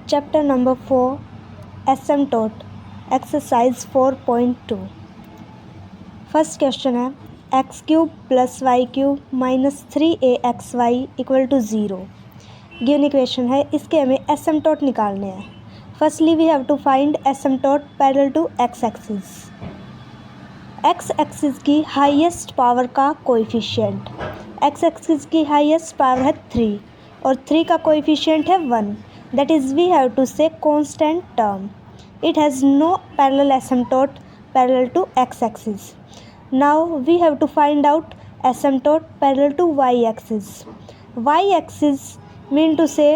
Chapter number 4 asymptote exercise 4.2। First question है x cube plus Y cube minus 3axy equal to 0 given equation है। इसके हमें asymptote निकालने हैं। Firstly we have to find asymptote parallel to x axis. X axis की highest power का coefficient, x axis की highest power है 3 और 3 का कोएफिशिएंट है 1, that is we have to say constant term. It has no parallel asymptote parallel to x-axis. Now we have to find out asymptote parallel to y-axis. Y-axis mean to say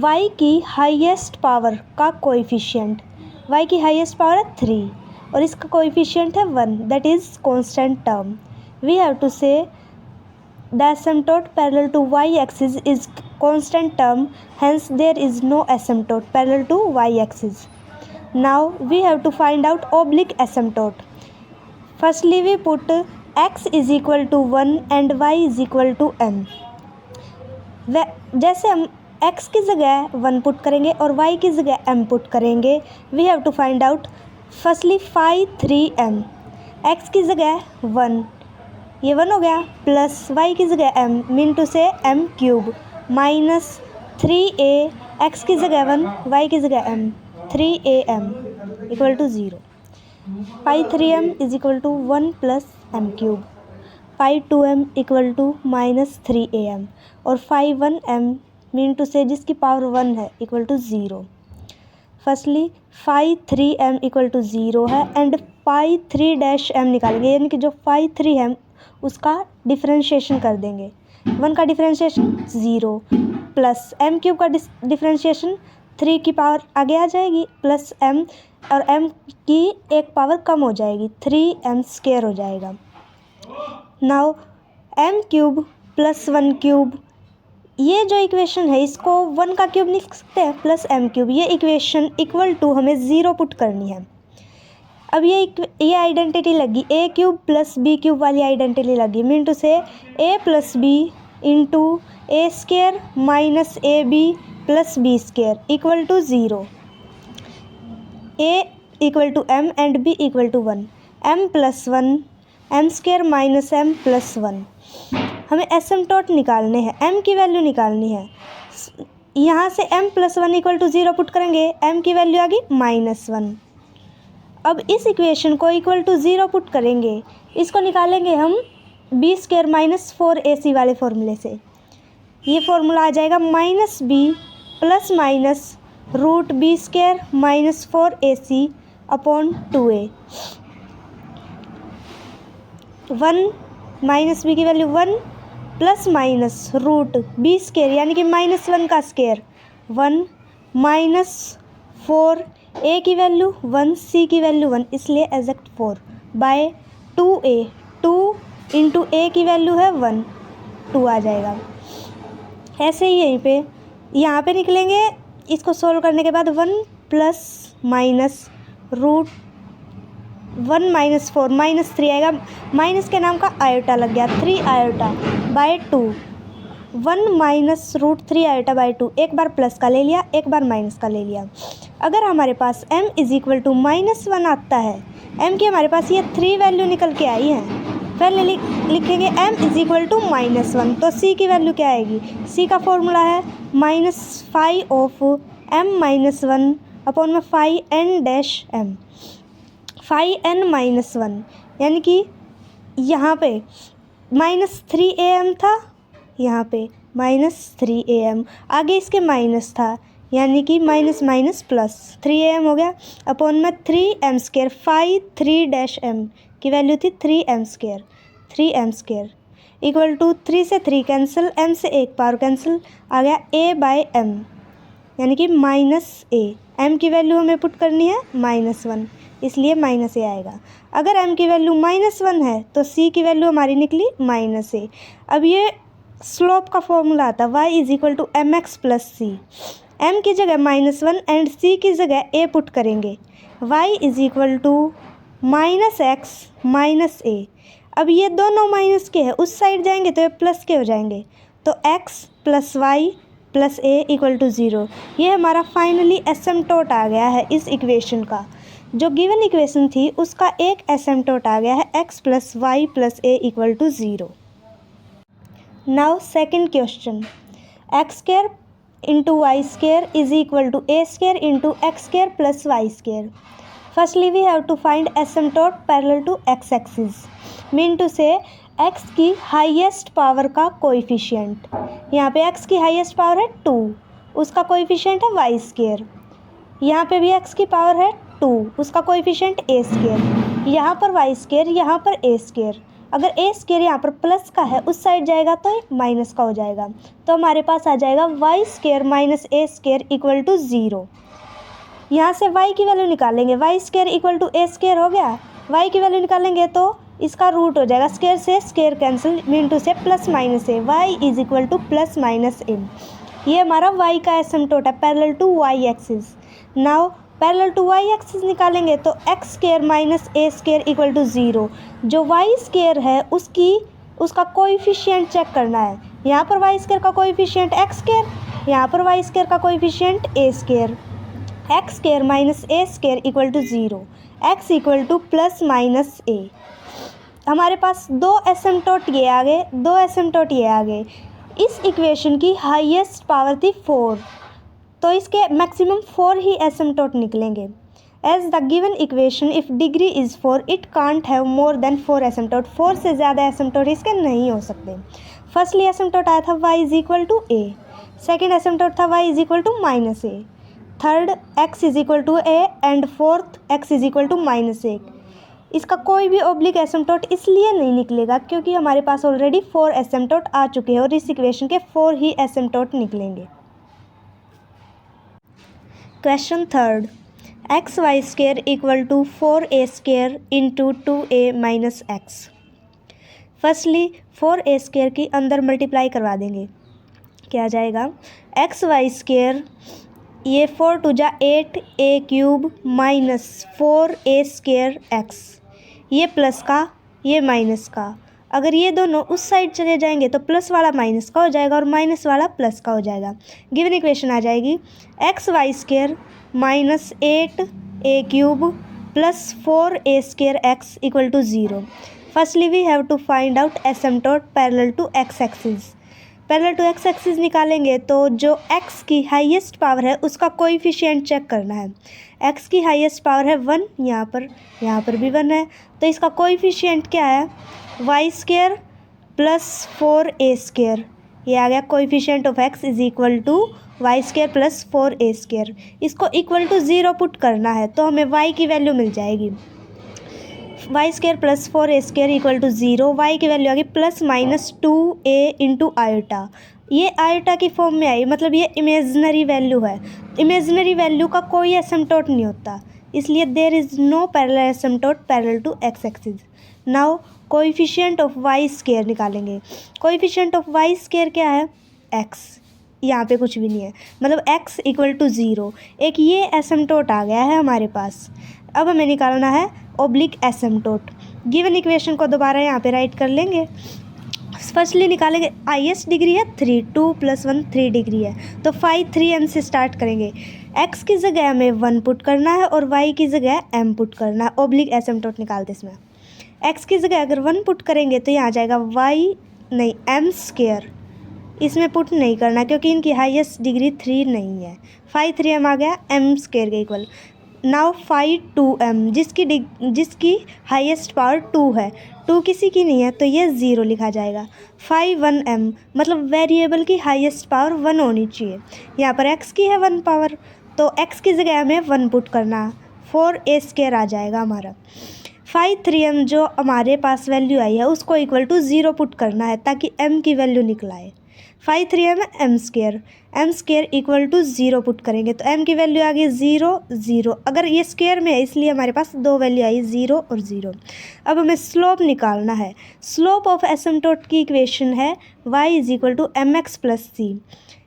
y की highest power का coefficient, y की highest power है 3 और इसका coefficient है 1, that is constant term. We have to say the asymptote parallel to y-axis is constant term, hence there is no asymptote parallel to y-axis. Now we have to find out oblique asymptote. Firstly we put x is equal to 1 and y is equal to m. जैसे हम x की जगह 1 put करेंगे और y की जगह m put करेंगे, we have to find out firstly phi 3m. x की जगह 1, ये 1 हो गया, प्लस y की जगह m मीन टू से m cube minus 3a, x की जगह 1 y की जगह m 3am equal to 0. Pi 3m is equal to 1 plus m cube, pi 2m equal to minus 3am और पाई 1m मीन टू से जिसकी पावर 1 है equal to 0. Firstly pi 3m equal to 0 है and pi 3-m निकालेंगे, यानी कि जो पाई 3 है उसका डिफरेंशिएशन कर देंगे. 1 का डिफरेंशिएशन 0 प्लस m क्यूब का डिफरेंशिएशन 3 की पावर आगे आ जाएगी प्लस m और m की एक पावर कम हो जाएगी, 3m स्क्वायर हो जाएगा. Now m cube plus 1 cube, ये जो इक्वेशन है इसको 1 का क्यूब लिख सकते हैं प्लस m क्यूब. ये इक्वेशन इक्वल टू हमें 0 पुट करनी है. अब ये आइडेंटिटी लगी a cube plus b cube वाली आइडेंटिटी लगी, mean to say a plus B into A square minus A B plus B square equal to 0. a equal to m and b equal to 1, m plus 1 m square minus m plus 1. हमें asymptote निकालने हैं, m की value निकालनी है. यहाँ से m plus 1 equal to 0 put करेंगे, m की वैल्यू आ गई माइनस 1. अब इस इक्वेशन को इक्वल टू 0 पुट करेंगे, इसको निकालेंगे हम बी स्क्वायर माइनस 4ac वाले फॉर्मूले से. ये फॉर्मूला आ जाएगा minus b plus minus root b square minus 4ac upon 2a. 1 minus b की value 1 plus minus root b square यानी कि माइनस 1 का स्क्वायर 1 माइनस 4 a की वैल्यू 1 c की वैल्यू 1 इसलिए exact 4 by 2a, 2 into a की value है 1, 2 आ जाएगा. ऐसे ही यहीं पे यहाँ पे निकलेंगे. इसको सोल्व करने के बाद 1 plus minus root 1 minus 4 minus 3 आएगा. माइनस के नाम का आयोटा लग गया, 3 iota by 2. 1 minus root 3 iota by 2, एक बार प्लस का ले लिया एक बार माइनस का ले लिया. अगर हमारे पास m is equal to minus 1 आता है, m की हमारे पास ये 3 वैल्यू निकल के आई है, पहले लिखेंगे m is equal to minus 1, तो c की वैल्यू क्या आएगी, c का फॉर्मूला है minus 5 of m minus 1 upon में 5n dash m, 5n minus 1 यानी कि यहाँ पे माइनस 3am था, यहाँ पे माइनस 3am, आगे इसके माइनस था यानी कि माइनस माइनस प्लस 3am हो गया अपॉन में 3m स्क्वायर, 5 3-m की वैल्यू थी 3m square, 3m square equal to 3 से 3 कैंसिल, m से 1 पावर कैंसिल, आ गया a बाय m यानी कि माइनस a. m की वैल्यू हमें पुट करनी है माइनस 1 इसलिए माइनस a आएगा. अगर m की वैल्यू माइनस 1 है तो c की वैल्यू हमारी निकली माइनस a. अब ये स्लोप का फॉर्मूला आता है y is equal to mx plus c. m की जगह माइनस 1 एंड c की जगह a पुट करेंगे, y is equal to minus X minus a. अब ये दोनों माइनस के हैं, उस साइड जाएंगे तो ये प्लस के हो जाएंगे, तो x plus Y plus A equal to zero. ये हमारा फाइनली एसिम्प्टोट आ गया है इस इक्वेशन का। जो गिवन इक्वेशन थी उसका एक एसिम्प्टोट आ गया है x plus Y plus A equal to zero. Now second question, X square into Y square is equal to A square into X square plus Y square. Firstly we have to find asymptote parallel to x axis, mean to say x की highest power का coefficient. यहाँ पे x की highest power है 2, उसका coefficient है Y square. यहाँ पे भी x की पावर है 2, उसका कोएफिशिएंट ए स्क्वायर। यहाँ पर वाई स्क्वायर, यहाँ पर ए स्क्वायर। अगर ए स्क्वायर यहाँ पर प्लस का है, उस साइड जाएगा तो माइनस का हो जाएगा, तो हमारे पास आ जाएगा Y square minus A square equal to zero. यहाँ से y की वैल्यू निकालेंगे, Y square equal to A square हो गया। y की वैल्यू निकालेंगे तो इसका रूट हो जाएगा, स्क्वायर से स्क्वायर कैंसिल, मीन टू से plus minus a, y is equal to plus minus a. ये हमारा y का एसिम्प्टोट है parallel to y axis. Now parallel to y axis निकालेंगे तो x square minus A square equal to zero. जो y square है उसका coefficient check करना है। यहाँ पर y स्क्वायर का कोएफिशिएंट एक्स स्क्वायर, यहाँ पर y स्क्वायर का coefficient a square. X square minus A square equal to zero, x equal to plus minus a. हमारे पास दो एसिम्प्टोट ये आ गए, दो एसिम्प्टोट ये आ गए। इस इक्वेशन की हाईएस्ट पावर थी 4, तो इसके मैक्सिमम 4 ही एसिम्प्टोट निकलेंगे। As the given equation if degree is 4 it can't have more than 4 asymptote. 4 से ज़्यादा एसिम्प्टोट इसके नहीं हो सकते। फर्स्टली एसिम्प्टोट आया था y is equal to a, second asymptote था y is equal to minus a, third x is equal to a and fourth x is equal to minus a. इसका कोई भी ऑब्लिक एसिम्प्टोट इसलिए नहीं निकलेगा क्योंकि हमारे पास ऑलरेडी 4 एसिम्प्टोट आ चुके हैं और इस इक्वेशन के 4 ही एसिम्प्टोट निकलेंगे। Question third, X Y square equal to 4a square into 2a minus X. Firstly 4a square की अंदर मल्टीप्लाई करवा देंगे, क्या आ जाएगा एक्स वाई स्क्वायर, ये 4 टू जा 8a cube minus 4a square x, ये प्लस का ये माइनस का। अगर ये दोनों उस साइड चले जाएंगे तो प्लस वाला माइनस का हो जाएगा और माइनस वाला प्लस का हो जाएगा। गिवन इक्वेशन आ जाएगी X Y square minus 8a cube plus 4a square X equal to zero. Firstly we have to find out asymptote parallel to x axis. Parallel to x axis निकालेंगे तो जो x की highest power है उसका coefficient check करना है। x की highest power है 1, यहाँ पर भी 1 है, तो इसका कोएफिशिएंट क्या है Y square plus 4a square. ये आ गया coefficient of x is equal to Y square plus 4a square. इसको इक्वल टू ज़ीरो पुट करना है तो हमें y की वैल्यू मिल जाएगी, Y square plus 4a square equal to zero. Y की वैल्यू आ गई plus minus 2a into iota. ये आयोटा की फॉर्म में आई, मतलब ये इमेजनरी वैल्यू है। इमेजनरी वैल्यू का कोई एसिम्प्टोट नहीं होता, इसलिए there is no parallel asymptote parallel to x axis. Now coefficient of Y square निकालेंगे। कोएफिशिएंट ऑफ वाई स्क्वायर क्या है x, यहाँ पे कुछ भी नहीं है, मतलब x इक्वल टू ज़ीरो। एक ये एसिम्प्टोट आ गया है हमारे पास। अब हमें निकालना है ऑब्लिक एसिम्प्टोट। गिवन इक्वेशन को दोबारा यहाँ पे राइट कर लेंगे। फर्स्टली निकालेंगे, हाईएस्ट डिग्री है 3, 2 + 1 3 डिग्री है, तो 5 3m से स्टार्ट करेंगे। x की जगह हमें 1 पुट करना है और y की जगह m पुट करना है। ऑब्लिक एसिम्प्टोट निकालते इसमें x की जगह अगर 1 पुट करेंगे तो यहाँ आ जाएगा m स्क्वायर। इसमें पुट नहीं करना क्योंकि इनकी हाईएस्ट डिग्री 3 नहीं है। 5 3m आ गया m स्क्वायर के इक्वल। नाउ 5 2m जिसकी हाईएस्ट पावर 2 है, 2 किसी की नहीं है तो ये 0 लिखा जाएगा। 5 1m मतलब वेरिएबल की हाईएस्ट पावर 1 होनी चाहिए। यहाँ पर x की है 1 पावर, तो x की जगह हमें 1 पुट करना, 4a स्क्वायर आ जाएगा हमारा। 5 3m जो हमारे पास वैल्यू आई है उसको इक्वल टू 0 पुट करना है ताकि m की वैल्यू निकलाए। 5 3m m square equal to 0 put करेंगे तो m की वैल्यू आ गई 0 0। अगर ये स्क्वायर में है इसलिए हमारे पास दो वैल्यू आई 0 और 0। अब हमें स्लोप निकालना है। स्लोप ऑफ एसिम्प्टोट की इक्वेशन है y is equal to mx plus c।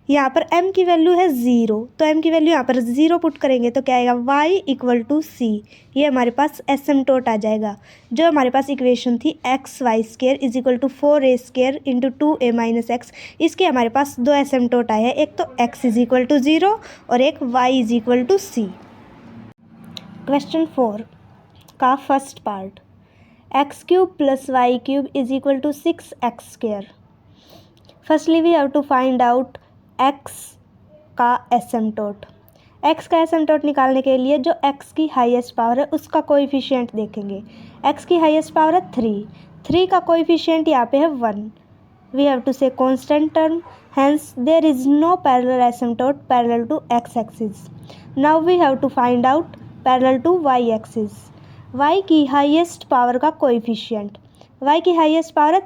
यहाँ पर m की वैल्यू है 0, तो m की वैल्यू यहाँ पर 0 पुट करेंगे तो क्या आएगा y इक्वल टू सी। ये हमारे पास एसिम्प्टोट आ जाएगा। जो हमारे पास इक्वेशन थी X Y square is equal to 4a square into 2a minus X, इसके हमारे पास दो एसिम्प्टोट आए हैं, एक तो x इज इक्वल टू 0 और एक y is equal to C. Question 4 का first part, X cube plus Y cube is equal to 6x square. Firstly we have to find out x का एसिम्प्टोट। x का asymptote निकालने के लिए जो x की हाईएस्ट पावर है उसका कोएफिशिएंट देखेंगे। x की हाईएस्ट पावर है 3 का कोएफिशिएंट यहाँ पे है 1। We have to say constant term, hence there is no parallel asymptote parallel to x axis. Now we have to find out parallel to y axis. y की highest power का coefficient, y की highest power है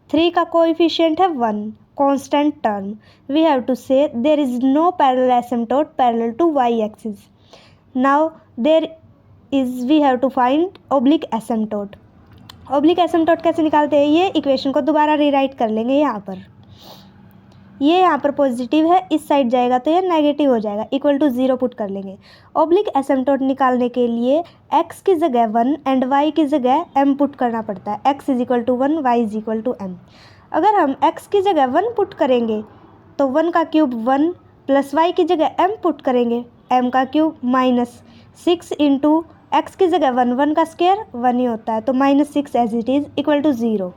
3 का coefficient है 1, constant term. We have to say there is no parallel asymptote parallel to y-axis. Now there is, we have to find oblique asymptote. Oblique asymptote कैसे निकालते हैं, ये equation को दोबारा रीराइट कर लेंगे। ये यहाँ पर पॉजिटिव है, इस साइड जाएगा तो ये नेगेटिव हो जाएगा, इक्वल टू 0 पुट कर लेंगे। ओब्लिक एसिम्प्टोट निकालने के लिए x की जगह 1 एंड y की जगह m पुट करना पड़ता है। x is equal to 1, y is equal to m। अगर हम x की जगह 1 पुट करेंगे तो 1 का क्यूब 1 प्लस y की जगह m पुट करेंगे, m का क्यूब माइनस 6 इंटू x की जगह 1 का स्क्वायर 1 ही होता है, तो -6 as it is equal to 0।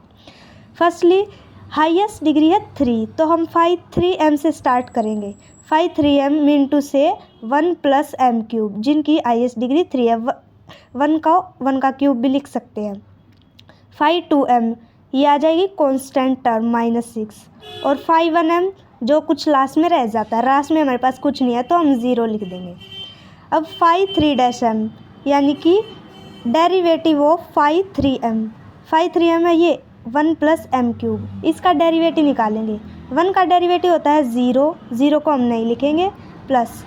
Firstly highest degree है 3, तो हम 3m से स्टार्ट करेंगे। 3m मीन टू से 1 प्लस m क्यूब, जिनकी हाईएस्ट डिग्री 3 है, 1 का क्यूब भी लिख सकते हैं। 2m ये आ जाएगी कांस्टेंट टर्म -6, और 1m जो कुछ लास्ट में रह जाता है, लास्ट में हमारे पास कुछ नहीं है तो हम 0 लिख देंगे। अब 3m यानी कि डेरिवेटिव ऑफ 3m है ये 1 प्लस m क्यूब, इसका डेरिवेटिव निकालेंगे। 1 का डेरिवेटिव होता है 0 को हम नहीं लिखेंगे, प्लस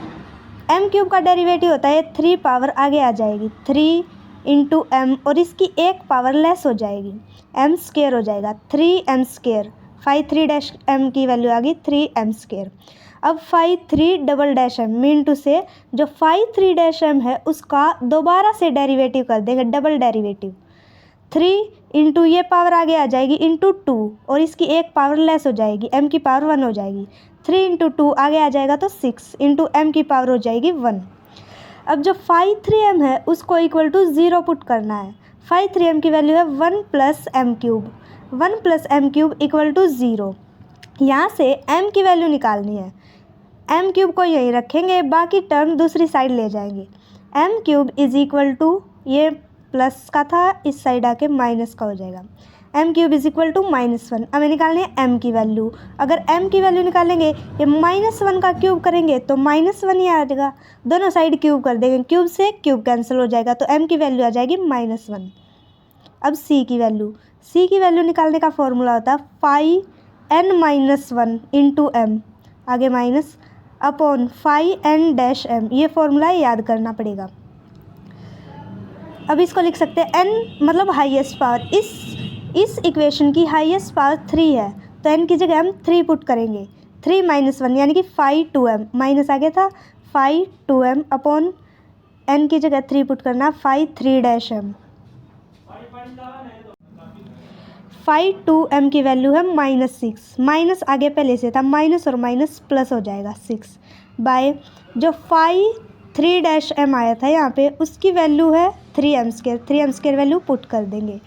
m क्यूब का डेरिवेटिव होता है 3 पावर आगे आ जाएगी 3 इंटू m, और इसकी एक पावर लेस हो जाएगी, m स्क्वायर हो जाएगा 3m स्क्वायर। 3m की वैल्यू आ गई 3m स्क्वायर। अब 3m मीन टू से जो 3m है उसका दोबारा से डेरिवेटिव कर देंगे, डबल डेरिवेटिव। 3 इंटू ये पावर आगे आ जाएगी इंटू 2, और इसकी एक पावर लेस हो जाएगी, m की पावर 1 हो जाएगी। 3 इंटू 2 आगे आ जाएगा तो 6 इंटू m की पावर हो जाएगी 1। अब जो 3m है उसको इक्वल टू 0 पुट करना है। 3m की वैल्यू है 1 plus m cube, 1 plus m cube equal to 0। यहाँ से m की वैल्यू निकालनी है, m क्यूब को यहीं रखेंगे, बाकी टर्म दूसरी साइड ले जाएंगे। m cube is equal to, ये प्लस का था इस साइड आके माइनस का हो जाएगा, m cube is equal to -1। हमें निकालनी है m की वैल्यू। अगर m की वैल्यू निकालेंगे, ये -1 का क्यूब करेंगे तो -1 ही आ जाएगा, दोनों साइड क्यूब कर देंगे, क्यूब से क्यूब कैंसिल हो जाएगा, तो m की वैल्यू आ जाएगी -1। अब c की वैल्यू निकालने का फॉर्मूला होता है 5n-1 इंटू m, आगे माइनस अपॉन 5n-m, ये फॉर्मूला याद करना पड़ेगा। अब इसको लिख सकते हैं n मतलब हाईएस्ट पावर, इस इक्वेशन की हाईएस्ट पावर 3 है, तो n की जगह हम 3 पुट करेंगे, 3 - 1 यानी कि 5-2m, माइनस आ गया था 5-2m अपॉन n की जगह 3 पुट करना 5-3-m। 5-2m की वैल्यू है -6, माइनस आगे पहले से था, माइनस और माइनस प्लस हो जाएगा 6 बाय जो 5-3-m आया था यहाँ पे, उसकी वैल्यू है 3m स्क्वायर वैल्यू पुट कर देंगे।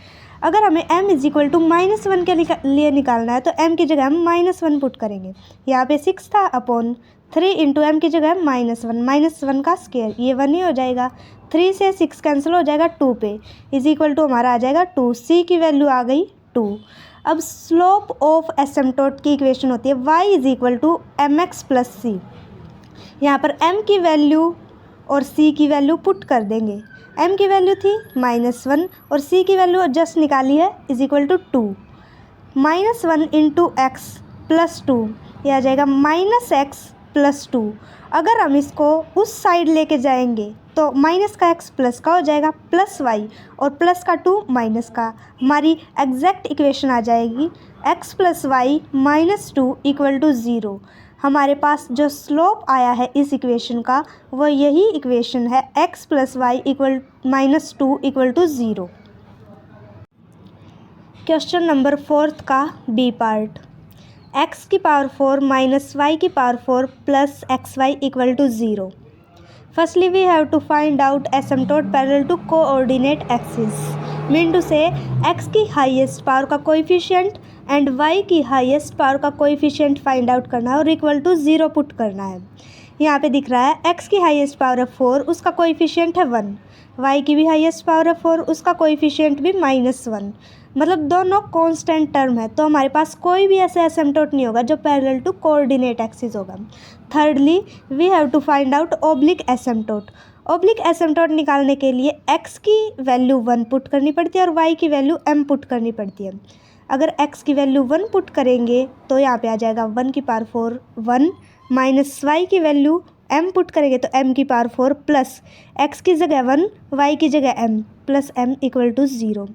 अगर हमें m इज इक्वल टू -1 के लिए निकालना है तो m की जगह हम -1 पुट करेंगे, यहाँ पे 6 था अपॉन 3 इंटू m की जगह -1 का स्क्वायर, ये 1 ही हो जाएगा, 3 से 6 कैंसिल हो जाएगा 2 पे, इज इक्वल टू हमारा आ जाएगा 2। c की वैल्यू आ गई 2। अब स्लोप ऑफ एसिम्प्टोट की इक्वेशन होती है y is equal to mx plus c। यहाँ पर m की वैल्यू और c की वैल्यू पुट कर देंगे। m की वैल्यू थी -1 और c की वैल्यू जस्ट निकाली है, is equal to 2। -1 into x plus 2, यह आ जाएगा -x प्लस 2। अगर हम इसको उस साइड लेके जाएंगे तो माइनस का x प्लस का हो जाएगा, प्लस y और प्लस का 2 माइनस का, हमारी एग्जैक्ट इक्वेशन आ जाएगी x plus y -2 equal to 0। हमारे पास जो स्लोप आया है इस इक्वेशन का वो यही इक्वेशन है x + y = -2 = 0। क्वेश्चन नंबर 4 का B part, x⁴ - y⁴ + xy = 0। Firstly, we have to find out asymptote parallel to coordinate axis. Mean to say, x की हाईएस्ट पावर का कोएफिशिएंट एंड y की highest power का coefficient find out करना है और equal to 0 put करना है। यहाँ पे दिख रहा है x की हाईएस्ट पावर है 4, उसका कोएफिशिएंट है 1, y की भी हाईएस्ट पावर है 4, उसका कोएफिशिएंट भी -1, मतलब दोनों कांस्टेंट टर्म है। तो हमारे पास कोई भी ऐसे एसिम्पटोट नहीं होगा जो पैरेलल टू कोऑर्डिनेट एक्सिस होगा। Thirdly, we have to find out oblique asymptote. Oblique asymptote निकालने के लिए x की वैल्यू 1 पुट करनी पड़ती है और y की वैल्यू m पुट करनी पड़ती है। अगर x की वैल्यू 1 पुट करेंगे तो यहाँ पे आ जाएगा 1⁴ 1 माइनस y की वैल्यू m पुट करेंगे तो m⁴ प्लस x की जगह 1, y की जगह m plus m = 0।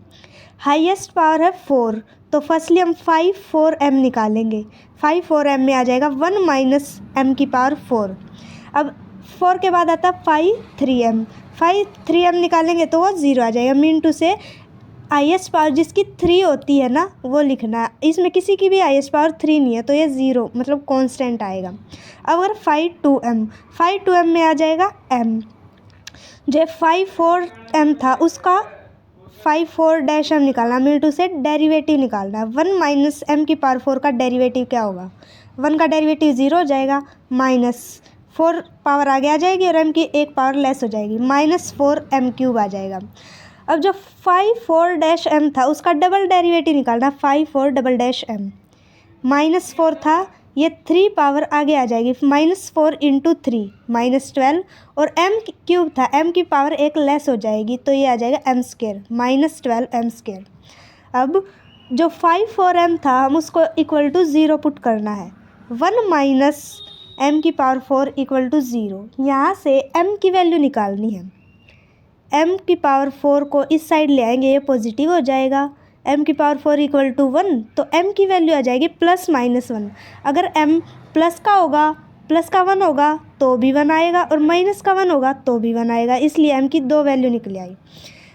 Highest power है 4, तो फर्स्टली हम 5 4m निकालेंगे। 5 4m में आ जाएगा 1 माइनस m⁴। अब 4 के बाद आता है 5 3m। 5 3m निकालेंगे तो वो 0 आ जाएगा। मीन टू से हाईएस्ट पावर जिसकी 3 होती है ना वो लिखना है। इसमें किसी की भी हाईएस्ट पावर 3 नहीं है तो ये 0 मतलब कांस्टेंट आएगा। अब अगर 5 2m में आ जाएगा m। जो 5 4m था उसका 5 4m निकालना, मीन टू से डेरिवेटिव निकालना है। 1 माइनस m⁴ का डेरिवेटिव क्या होगा? 1 का डेरिवेटिव 0 हो जाएगा, -4 पावर आगे आ जाएगी और m की एक पावर लेस हो जाएगी, -4m³ आ जाएगा। अब जो 5 4m था उसका डबल डेरिवेटिव निकालना, 5 4m। -4 था, ये 3 पावर आगे आ जाएगी, -4 × 3 -12 और m³ था, m की पावर एक लेस हो जाएगी तो ये आ जाएगा m² -12m²। अब जो 5 4m था हम उसको इक्वल टू 0 पुट करना है। 1 माइनस m⁴ इक्वल टू 0। यहाँ से m की वैल्यू निकालनी है। m⁴ को इस साइड ले आएंगे, ये पॉजिटिव हो जाएगा। m⁴ इक्वल टू 1 तो m की वैल्यू आ जाएगी +-1। अगर m प्लस का होगा, प्लस का 1 होगा तो भी 1 आएगा और माइनस का 1 होगा तो भी 1 आएगा, इसलिए m की 2 वैल्यू निकल आई।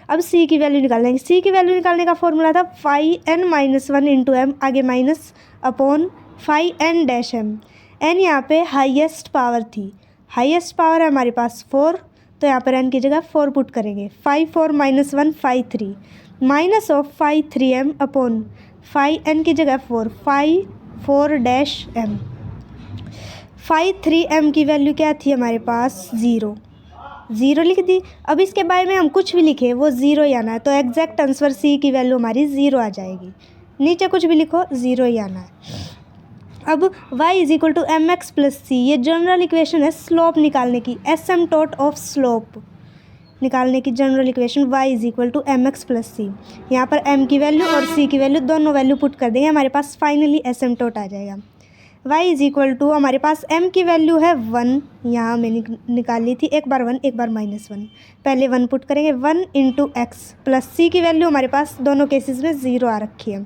अब c की वैल्यू निकालेंगे। c की वैल्यू निकालने का फॉर्मूला था 5n-1 × m, आगे माइनस अपॉन 5n-m। n यहाँ पे हाईएस्ट पावर थी, हाईएस्ट पावर है हमारे पास 4, तो यहाँ पर n की जगह 4 पुट करेंगे। 5 4 - 1 5 3 minus of 5 3m upon 5n की जगह 4 5 4m। 5 3m की वैल्यू क्या थी हमारे पास? 0 लिख दी। अब इसके बारे में हम कुछ भी लिखे वो 0 ही आना है, तो एग्जैक्ट आंसर c की वैल्यू हमारी 0 आ जाएगी। नीचे कुछ भी लिखो 0 ही आना है। अब y = mx + c, ये जनरल इक्वेशन है स्लोप निकालने की, एसिम्पटोट ऑफ स्लोप निकालने की general equation y = mx + c। यहाँ पर m की वैल्यू और c की वैल्यू दोनों वैल्यू पुट कर देंगे, हमारे पास फाइनली एसिम्पटोट आ जाएगा। y = हमारे पास m की वैल्यू है 1, यहाँ मैंने निकाल ली थी, एक बार 1 एक बार -1, पहले 1 पुट करेंगे 1 × x प्लस c की वैल्यू हमारे पास दोनों केसेस में 0 आ रखी है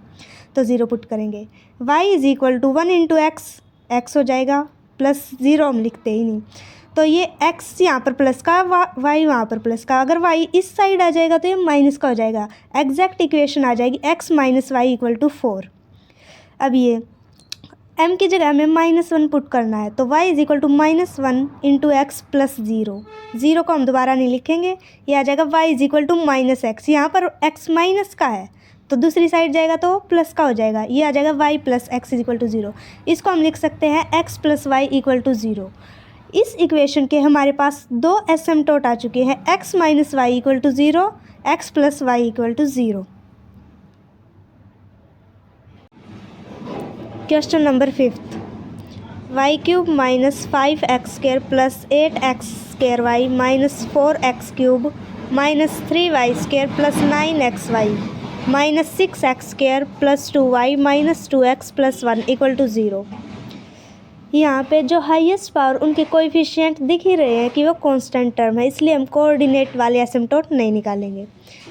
तो 0 पुट करेंगे। y = 1 × x हो जाएगा, प्लस 0 हम लिखते ही नहीं, तो ये x यहाँ पर प्लस का, y वहाँ पर प्लस का। अगर y इस साइड आ जाएगा तो ये माइनस का हो जाएगा। एग्जैक्ट इक्वेशन आ जाएगी x - y = 4। अब ये m की जगह हमें -1 पुट करना है, तो y = -1 × x + 0। 0 को हम दोबारा नहीं लिखेंगे, ये आ जाएगा y = -x। यहाँ पर x माइनस का है तो दूसरी साइड जाएगा तो प्लस का हो जाएगा, ये आ जाएगा y + x = 0। इसको हम लिख सकते हैं x + y = 0। इस इक्वेशन के हमारे पास 2 एसिम्पटोट आ चुके हैं, x - y = 0, x + y = 0। Question number 5, y³ - 5x² + 8x² y - 4x³ - 3y² + 9xy - 6x² + 2y - 2x + 1 = 0। यहाँ पे जो हाईएस्ट पावर उनके कोएफिशिएंट दिख ही रहे हैं कि वो कांस्टेंट टर्म है, इसलिए हम कोऑर्डिनेट वाले एसिम्प्टोट नहीं निकालेंगे,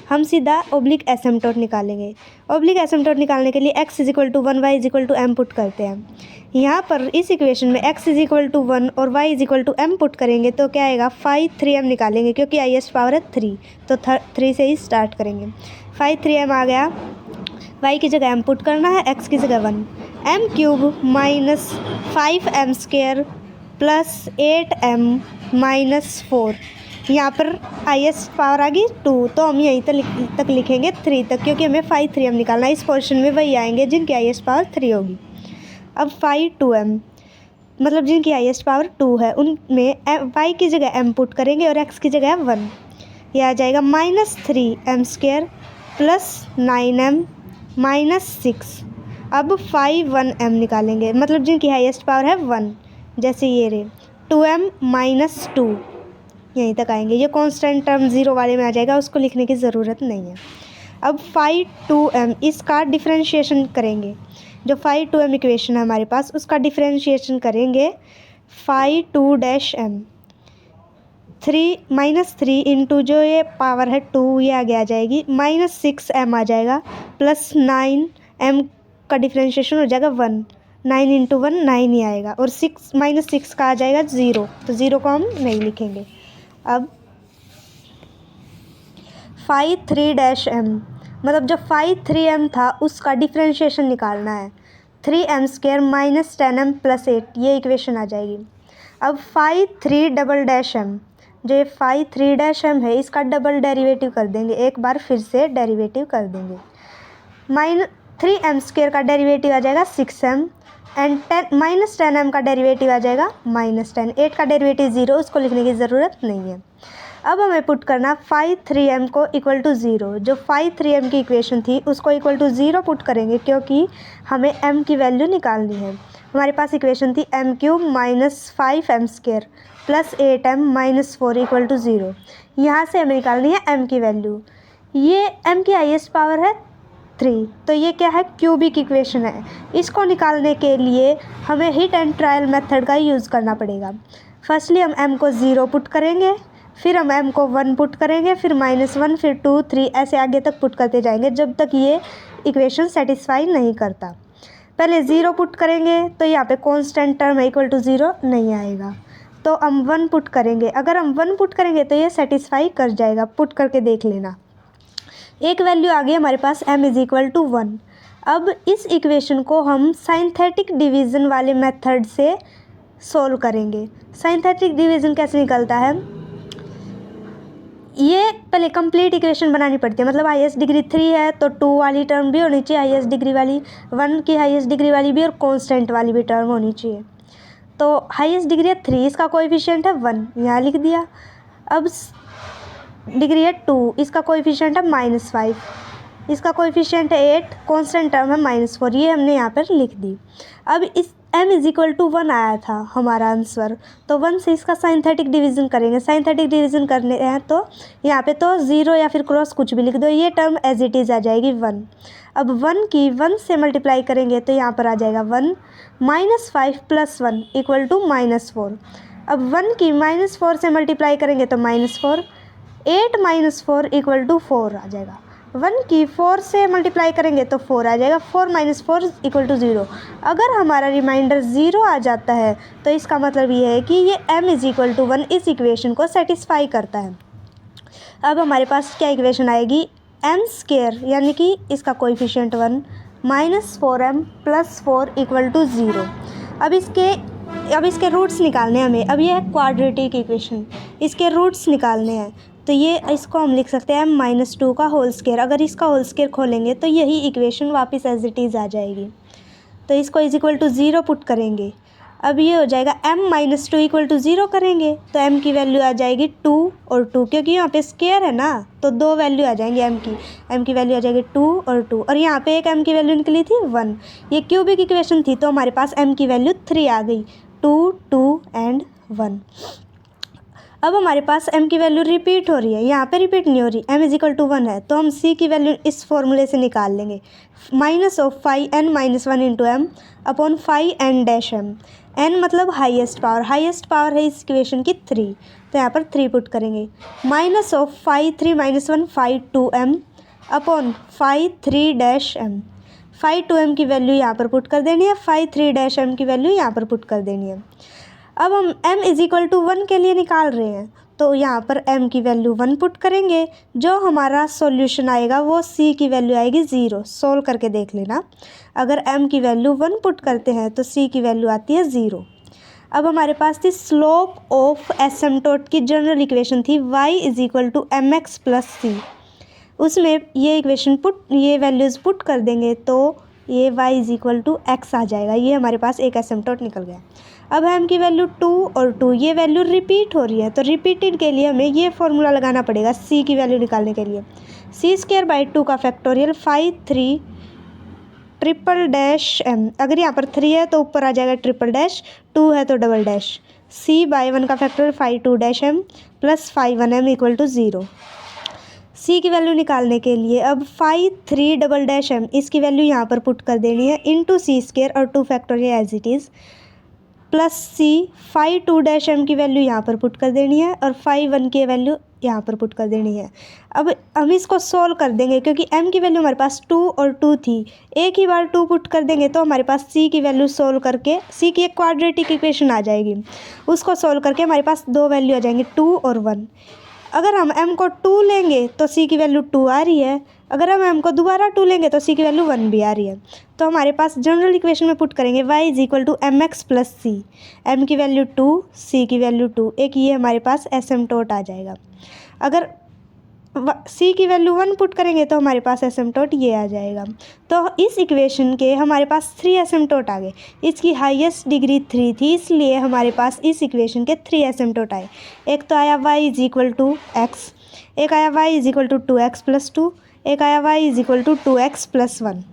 हम सीधा ओब्लिक एसिम्प्टोट निकालेंगे। ओब्लिक एसिम्प्टोट निकालने के लिए x = 1 y = m पुट करते हैं। यहाँ पर इस इक्वेशन में x = 1 और y = m पुट करेंगे तो क्या आएगा 5 3m निकालेंगे, क्योंकि हाईएस्ट पावर है 3, तो 3 से ही स्टार्ट करेंगे। 5 3m आ गया, y की जगह m पुट करना है, x की जगह 1, m³ - 5m² + 8m - 4। यहाँ पर हाईएस्ट पावर आ गई 2, तो हम यहीं तक लिखेंगे 3 तक, क्योंकि हमें 5 3m निकालना है। इस पोर्शन में वही आएंगे जिनकी हाईएस्ट पावर 3 होगी। अब 5 2m मतलब जिनकी हाईएस्ट पावर 2 है, उनमें y की जगह m पुट करेंगे और x की जगह 1। यह आ जाएगा -3m² + 9m - 6। अब 5 1m निकालेंगे, मतलब जिनकी हाईएस्ट पावर है 1, जैसे ये रहे 2m - 2, यहीं तक आएंगे। ये कांस्टेंट टर्म 0 वाले में आ जाएगा, उसको लिखने की ज़रूरत नहीं है। अब 5 2m इसका डिफरेंशिएशन करेंगे। जो 5 2m इक्वेशन है हमारे पास, उसका डिफरेंशिएशन करेंगे 5 2-m 3 इंटू जो ये पावर है 2, ये आगे आ जाएगी, -6m आ जाएगा, + 9m का डिफरेंशिएशन हो जाएगा 1, 9 इंटू 1 9 ही आएगा, और 6 का आ जाएगा 0, तो 0 को हम नहीं लिखेंगे। अब 5 3-m मतलब जो 5 3m था उसका डिफरेंशिएशन निकालना है, 3m² - 10m + 8, ये इक्वेशन आ जाएगी। अब 5 3-m जो ये 5 3-m है, इसका डबल डेरिवेटिव कर देंगे, एक बार फिर से डेरिवेटिव कर देंगे। -3m² का डेरिवेटिव आ जाएगा 6m, एंड -10m का डेरिवेटिव आ जाएगा -10। 8 का डेरिवेटिव 0, उसको लिखने की ज़रूरत नहीं है। अब हमें पुट करना 5 3m को = 0। जो 5 3m की इक्वेशन थी उसको = 0 पुट करेंगे, क्योंकि हमें m की वैल्यू निकालनी है। हमारे पास इक्वेशन थी m³ - 5m² + 8m - 4 = 0। यहाँ से हमें निकालनी है m की वैल्यू। ये m की हाईएस्ट पावर है 3, तो ये क्या है, क्यूबिक इक्वेशन है। इसको निकालने के लिए हमें हिट एंड ट्रायल मेथड का यूज़ करना पड़ेगा। फर्स्टली हम m को 0 पुट करेंगे, फिर हम m को 1 पुट करेंगे, फिर -1, फिर 2 3, ऐसे आगे तक पुट करते जाएंगे जब तक ये इक्वेशन सेटिस्फाई नहीं करता। पहले 0 पुट करेंगे तो यहाँ पे कांस्टेंट टर्म है = 0 नहीं आएगा, तो हम 1 पुट करेंगे। अगर हम 1 पुट करेंगे तो ये सेटिस्फाई कर जाएगा, पुट करके देख लेना। एक वैल्यू आ गई हमारे पास m = 1। अब इस इक्वेशन को हम साइंथेटिक डिवीज़न वाले मेथड से सोल्व करेंगे। साइंथेटिक डिवीज़न कैसे निकलता है, ये पहले कंप्लीट इक्वेशन बनानी पड़ती है, मतलब हाईएस्ट डिग्री 3 है तो 2 वाली टर्म भी होनी चाहिए, हाईएस्ट डिग्री वाली 1 की हाईएस्ट डिग्री वाली भी, और कांस्टेंट वाली भी टर्म होनी चाहिए। तो हाईएस्ट डिग्री है 3, इसका कोएफिशिएंट है 1, यहाँ लिख दिया। अब डिग्री है 2, इसका कोएफिशिएंट है -5, इसका कोएफिशिएंट है 8, कांस्टेंट टर्म है -4, ये हमने यहाँ पर लिख दी। अब इस m = 1 आया था हमारा आंसर, तो 1 से इसका साइंथेटिक डिवीज़न करेंगे। साइंथेटिक डिवीज़न करने हैं तो यहाँ पे तो 0 या फिर क्रॉस कुछ भी लिख दो, ये टर्म एज इट इज़ आ जाएगी 1। अब 1 की 1 से मल्टीप्लाई करेंगे तो यहाँ पर आ जाएगा 1, -5 + 1 = -4। अब 1 की -4 से मल्टीप्लाई करेंगे तो -4, 8 - 4 = 4 आ जाएगा। 1 की 4 से मल्टीप्लाई करेंगे तो 4 आ जाएगा, 4 - 4 = 0। अगर हमारा रिमाइंडर 0 आ जाता है तो इसका मतलब ये है कि ये m = 1 इस इक्वेशन को सेटिस्फाई करता है। अब हमारे पास क्या इक्वेशन आएगी, m², यानी कि इसका कोएफिशिएंट 1, -4m + 4 = 0। अब इसके रूट्स निकालने हैं हमें। अब ये है क्वाड्रेटिक इक्वेशन, इसके रूट्स निकालने हैं, तो ये इसको हम लिख सकते हैं m-2 का होल स्क्वायर। अगर इसका होल स्क्वायर खोलेंगे तो यही इक्वेशन वापस एज इट इज़ आ जाएगी, तो इसको = 0 पुट करेंगे। अब ये हो जाएगा m-2 = 0 करेंगे तो m की वैल्यू आ जाएगी 2 और 2, क्योंकि यहाँ पे स्क्वायर है ना, तो 2 वैल्यू आ जाएंगी m की वैल्यू आ जाएगी 2 और 2, और यहाँ पे एक m की वैल्यू निकली थी 1। ये क्यूबिक इक्वेशन थी तो हमारे पास m की वैल्यू 3 आ गई, 2 2 एंड 1। अब हमारे पास m की वैल्यू रिपीट हो रही है, यहाँ पे रिपीट नहीं हो रही, m इज इक्वल टू 1 है, तो हम c की वैल्यू इस फॉर्मूले से निकाल लेंगे, minus of 5n-1 into m upon 5n dash m. n मतलब हाईएस्ट पावर है इस इक्वेशन की 3, तो यहाँ पर 3 पुट करेंगे, minus of 5-3-1 5-2m upon 5-3 dash m. 5-2m की वैल्यू यहाँ पर पुट कर देनी है, 5-3 डैश एम की वैल्यू यहाँ पर पुट कर देनी है। अब हम m इज इक्वल टू 1 के लिए निकाल रहे हैं, तो यहाँ पर m की वैल्यू 1 पुट करेंगे, जो हमारा सॉल्यूशन आएगा वो c की वैल्यू आएगी 0। सोल्व करके देख लेना, अगर m की वैल्यू 1 पुट करते हैं तो c की वैल्यू आती है 0। अब हमारे पास थी स्लोप ऑफ एसिम्प्टोट की जनरल इक्वेशन थी y is equal to mx plus c। उसमें ये वैल्यूज़ पुट कर देंगे तो ये y is equal to x आ जाएगा। ये हमारे पास एक एसिम्प्टोट निकल गया। अब m की वैल्यू 2 और 2, ये वैल्यू रिपीट हो रही है, तो रिपीटेड के लिए हमें ये फॉर्मूला लगाना पड़ेगा c की वैल्यू निकालने के लिए। c² 2 का फैक्टोरियल 5-3 ट्रिपल डैश m। अगर यहाँ पर 3 है तो ऊपर आ जाएगा ट्रिपल डैश, 2 है तो डबल डैश। c/1 का factorial 5-2 dash m plus 5-1m equal to 0। c की वैल्यू निकालने के लिए अब 5-3 डबल डैश m इसकी वैल्यू यहाँ पर पुट कर देनी है इंटू c² और 2 factorial as it is, plus c 5-2 dash m की वैल्यू यहाँ पर पुट कर देनी है और 5-1 की वैल्यू यहाँ पर पुट कर देनी है। अब हम इसको सोल्व कर देंगे, क्योंकि m की वैल्यू हमारे पास 2 और 2 थी, एक ही बार 2 पुट कर देंगे तो हमारे पास c की वैल्यू सोल्व करके c की एक क्वाड्रेटिक इक्वेशन आ जाएगी, उसको सोल्व करके हमारे पास 2 वैल्यू आ जाएंगी 2 और 1। अगर हम m को 2 लेंगे तो c की वैल्यू 2 आ रही है, अगर हम m को दोबारा 2 लेंगे तो c की वैल्यू 1 भी आ रही है। तो हमारे पास जनरल इक्वेशन में पुट करेंगे y is equal to mx plus c, m की वैल्यू 2, c की वैल्यू 2, एक ये हमारे पास एसिम्प्टोट आ जाएगा। अगर c की वैल्यू 1 पुट करेंगे तो हमारे पास एसिम्प्टोट ये आ जाएगा। तो इस इक्वेशन के हमारे पास 3 एसिम्प्टोट आ गए, इसकी हाईएस्ट डिग्री 3 थी, इसलिए हमारे पास इस इक्वेशन के 3 एसिम्प्टोट आए। एक तो आया y is equal to x, एक आया y is equal to 2x plus 2, एक आया y is equal to 2x plus 1।